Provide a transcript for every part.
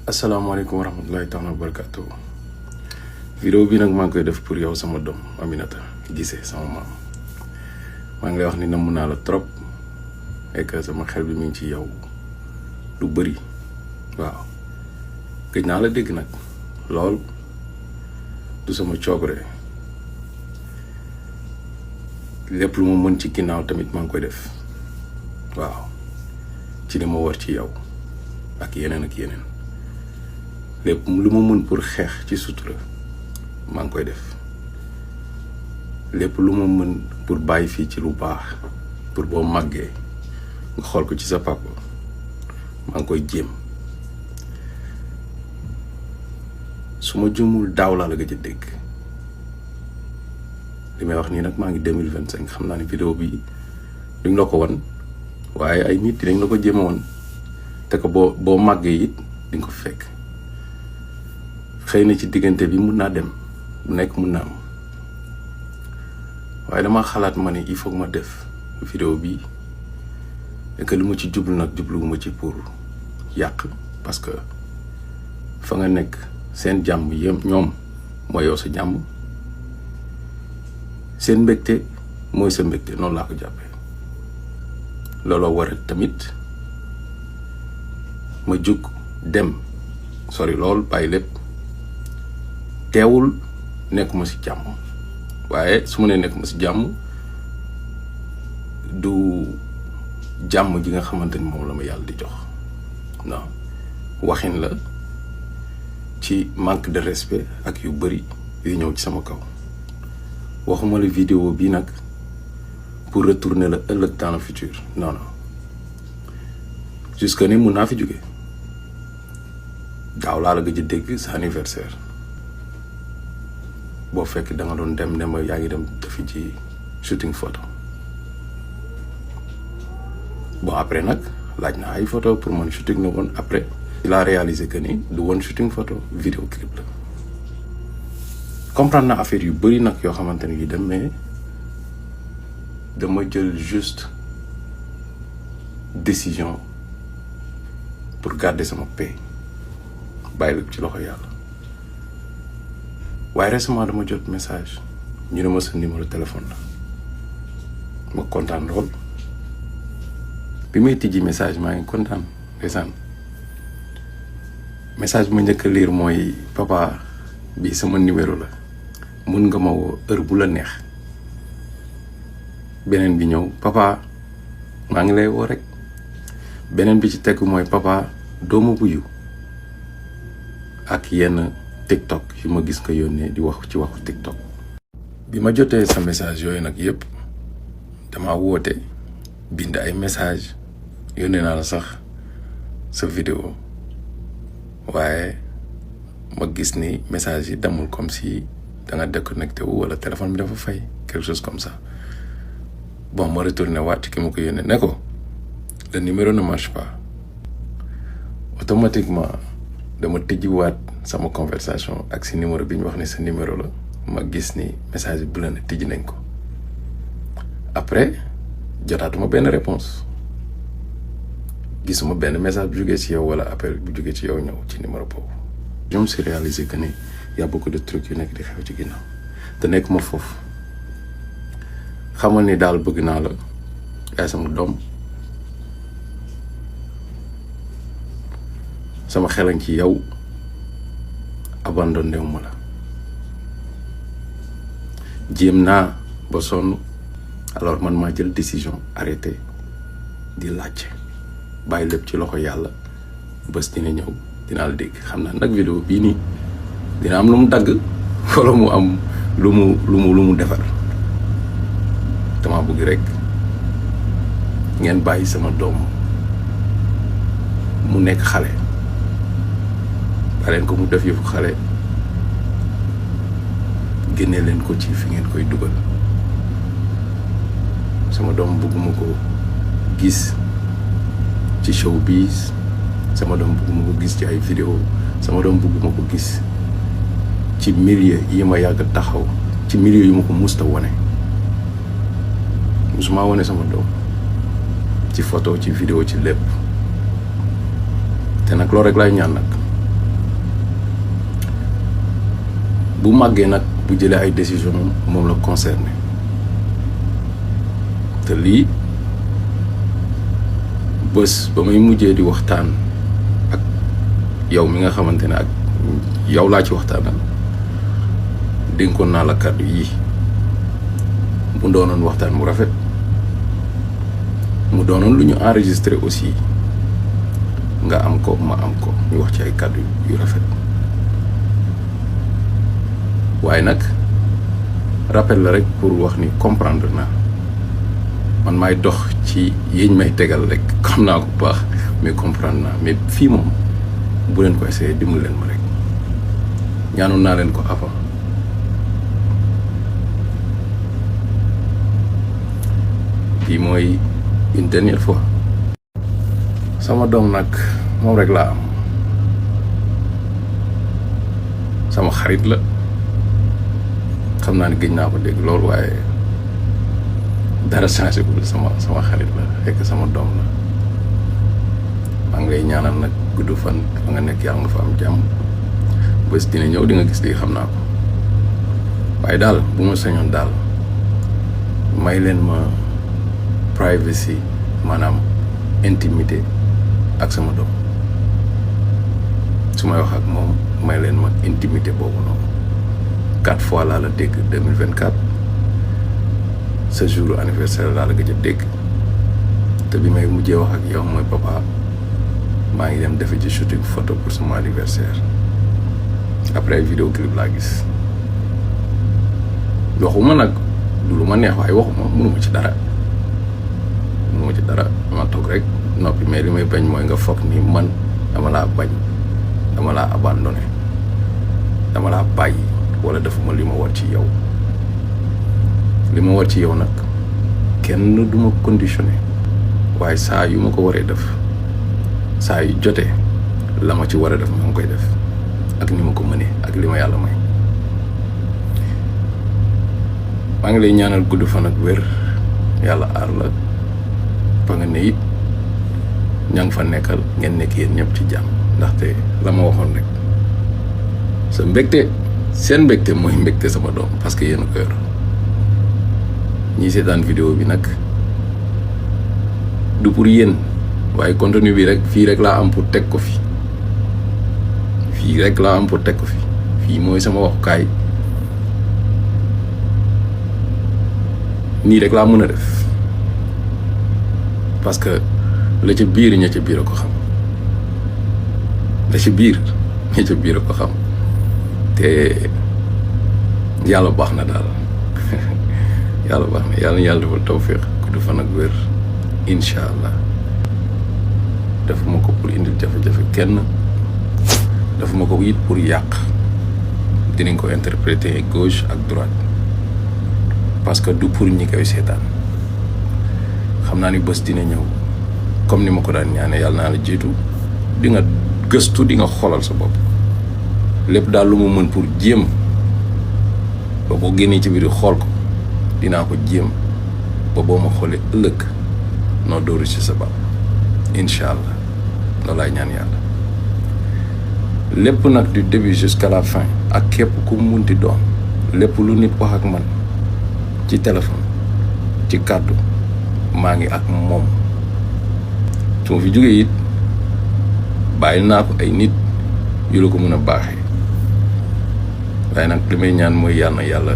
asalaamaaleykum wa rahmatulahi taala wa barakatuh. Vidéo bi nag maa ngi koy def pour yow sama doom Aminata Guissé sama maam. maa ngi lay wax ni namm naa la trop et que sama xel bi mi ngi ci yow lu bëri waaw gëj naa la dégg nag lool du sama coobare lépp lu ma mën ci ginnaaw tamit maa ngi koy def waaw ci li ma war ci yow ak yeneen lépp lu ma mën pour xeex ci sutura maa ngi koy def lépp lu ma mën pour bàyyi fii ci lu baax pour boo màggee nga xool ko ci sa papa maa ngi koy jéem su ma jumul daaw laa la gëj a dégg li may wax nii nag maa ngi 2025 xam naa ne vidéo bi duñ la ko wan waaye ay nit dinañ la ko jéem a wan te ko boo màggee it di nga ko fekk xëy na ci diggante bi mun naa dem bu nekk mun naa am waaye dama xalaat ma ne il faut que ma def vidéo bi et que lu ma ci jublu nag jubluwuma ci pour yàq parce que fa nga nekk seen jàmm yëm ñoom mooy yow sa jàmm seen mbégte mooy sa mbégte noonu laa ko jàppee looloo war tamit ma jug dem sori lool bàyyi lépp teewul nekkuma ci jàmm waaye su ma nee nekkuma ci jàmm du jàmm ji nga xamante ni moom la ma yàlla di jox non waxin la ci manque de respect ak yu bëri yu ñëw ci sama kaw waxuma la vidéo bi nag pour retourner la ëllëg dans le futur non jusque ni mun naa fi jóge daaw laa la gëj a dégg sa anniversaire boo fekk da nga doon dem ne ma yaa ngi dem defi ci shooting photo bon après nag laaj na ay photo pour man shooting na woon après il a réalisé que ni du woon shooting photo vidéo clip la comprendre na affaire yu bëri nag yoo xamante ne yi dem mais dama jël juste décision pour garder sama paix bàyyi lépp ci loxo yàlla waaye récemment dama jot message ñu ne ma sa numéro téléphone la ma kontaan lool bi may tijji message maa ngi kontaan ndeysaan message bu ma njëkk a lire mooy papa bi sama numéro la mun nga ma woo heure bu la neex beneen bi ñëw papa maa ngi lay woo rek beneen bi ci tegu mooy papa doomu buyu ak yenn TikTok yu ma gis nga yónnee di wax ci waxu TikTok bi ma jotee sa message yooyu nag yëpp dama woote bind ay message yónnee naa la sax sa vidéo waaye ma gis ni message yi demul comme si da nga déconnecté wu wala téléphone bi dafa fay quelque chose comme ça bon ma retourné waat ki ma ko yónnee ne ko le numéro ne marche pas automatiquement dama tijjiwaat sama conversation ak si numéro bi ñu wax ni sa numéro la ma gis ni message bu la ne tijji nañ ko après jotaatuma benn réponse gisuma benn message bu jógee ci yow wala appel bu jógee ci yow ñëw ci numéro boobu. je me suis réalisé que ni y a beaucoup de trucs yu nekk di xew ci ginnaaw te nekk ma foofu xamal ni daal bëgg naa la yaay sama doom sama xelan ci yow abandonné wu ma la jéem naa ba sonn alors man maa jël décision arrêté di laajte bàyyi lépp ci loxo yàlla bés dina ñëw dinaa la dégg xam naa nag vidéo bii nii dina am lu mu dagg wala mu am lu mu defar dama bëgg rek ngeen bàyyi sama doom mu nekk xale baleen ko mu def yëfu xale génne leen ko ci fi ngeen koy dugal sama doom bëgguma ko gis ci showbiz sama doom bëgguma ko gis ci ay vidéo sama doom bëgguma ko gis ci milieu yi ma yàgg taxaw ci milieu yu ma ko musta wone musuma wone sama doom ci photo ci vidéo ci lépp te nag loolu rek laay ñaan nag bu màggee nag bu jëlee ay décision moom la concerné te lii bés ba may mujjee di waxtaan ak yow mi nga xamante ne ak yow laa ci waxtaanal dénkoon naa la kàddu yii mu doonoon waxtaan mu rafet mu doonoon lu ñu enregistré aussi nga am ko ma am ko ñu wax ci ay kàddu yu rafet waaye nag rappel la rek pour wax ni comprendre naa man maay dox ci yiñ may tegal rek xam naa ko bu baax mais comprendre naa mais fii moom bu leen ko essayé dimbali leen ma rek ñaanoon naa leen ko avant bii mooy une dernière fois sama doom nag moom rek laa am sama xarit la xam naa ne gëj naa ko dégg loolu waaye dara changé wul sama xarit la fekk sama doom la maa ngi lay ñaanal nag gudd fan fa nga nekk yàlla nga fa am jàmm bés dina ñëw di nga gis lii xam naa ko waaye daal bu ma sañoon daal may leen ma privacy maanaam intimité ak sama doom su may wax ak moom may leen ma intimité boobu noonu 4 fois laa la dégg 2024 sa jour anniversaire laa la gëj a dégg te bi may mujjee wax ak yow mooy papa maa ngi dem defe ci shooting photo pour sama anniversaire après ay vidéo clip laa gis waxuma nag du lu ma neex waaye waxuma mënuma ci dara ma toog rek noppi mais li may bañ mooy nga foog ni man dama laa bañ dama laa abandonné dama laa bàyyi wala defuma li ma war ci yow li ma war ci yow nag kenn du ma conditionné waaye saa yu ma ko waree def saa yu jotee la ma ci war a def ma ngi koy def ak ni ma ko mënee ak li ma yàlla may maa ngi lay ñaanal gudd fan ak wér yàlla aar la ba nga ne it ña nga fa nekkal ngeen nekk yéen ñëpp ci jàmm ndaxte la ma waxoon rek sa mbégte seen mbégte mooy mbégte sama doom parce que yéen a ko yor ñii seetaan vidéo bi nag du pour yéen waaye contenu bi rek fii rek laa am pour teg ko fi fii mooy sama waxukaay nii rek laa mën a def parce que la ca biir ña ca biir a ko xam te yàlla baax na daal yàlla baax na yàlla defal tawfiq gudd fan ak wér incha allah defuma ko pour indil jafe-jafe kenn defuma ko it pour yàq dinañ ko interpréter gauche ak droite parce que du pour ñi koy seetaan xam naa ni bés dina ñëw comme ni ma ko daan ñaane yàlla naa la jiitu di nga gëstu di nga xoolal sa bopp lépp daal lu mu mën pour jéem ba boo génnee ci biir xool ko dinaa ko jéem ba boo ma xoolee ëllëg noo dóoru ci sa bopp incha allah loolu laay ñaan yàlla lépp nag du début jusqu'à la fin ak képp ku munti doon lépp lu nit wax ak man ci téléphone ci kàddu maa ngi ak moom su ma fi jógee it bàyyi naa ko ay nit yu la ko mën a baaxee waaye nag li may ñaan mooy yàlla na yàlla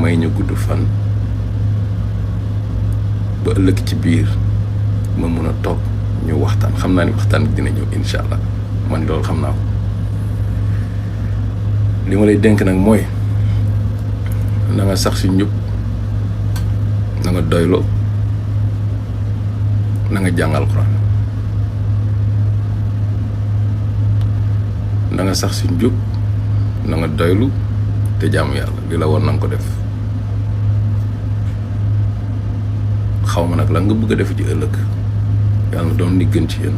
may ñu gudd fan ba ëllëg ci biir ma mun a toog ñu waxtaan xam naa ni waxtaan bi dina ñëw incha allah man loolu xam naa ko li ma lay dénk nag mooy na nga sax si njub na nga doyloo na nga jàng alxuraan na nga sax si njub na nga doylu te jaamu yàlla li la woon na nga ko def xaw ma nag la nga bëgg a def ci ëllëg yàlla na doon li gën ci yéen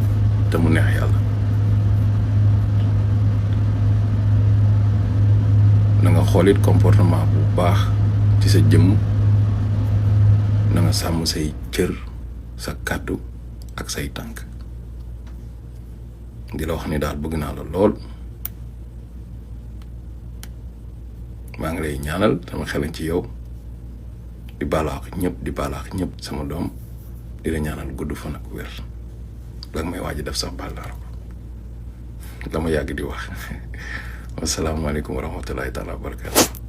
te mu neex yàlla na nga xoolit comportement bu baax ci sa jëmm na nga sàmm say cër sa kàddu ak say tànk di la wax ni daal bëgg naa la lool maa ngi lay ñaanal sama xelañ ci yow di balaax ñëpp sama doom di la ñaanal gudd fan ak wér la may waaj def sax baal naa ko dama yàgg di wax wasalaamaaleykum wa rahmatullahi taala wa barakatu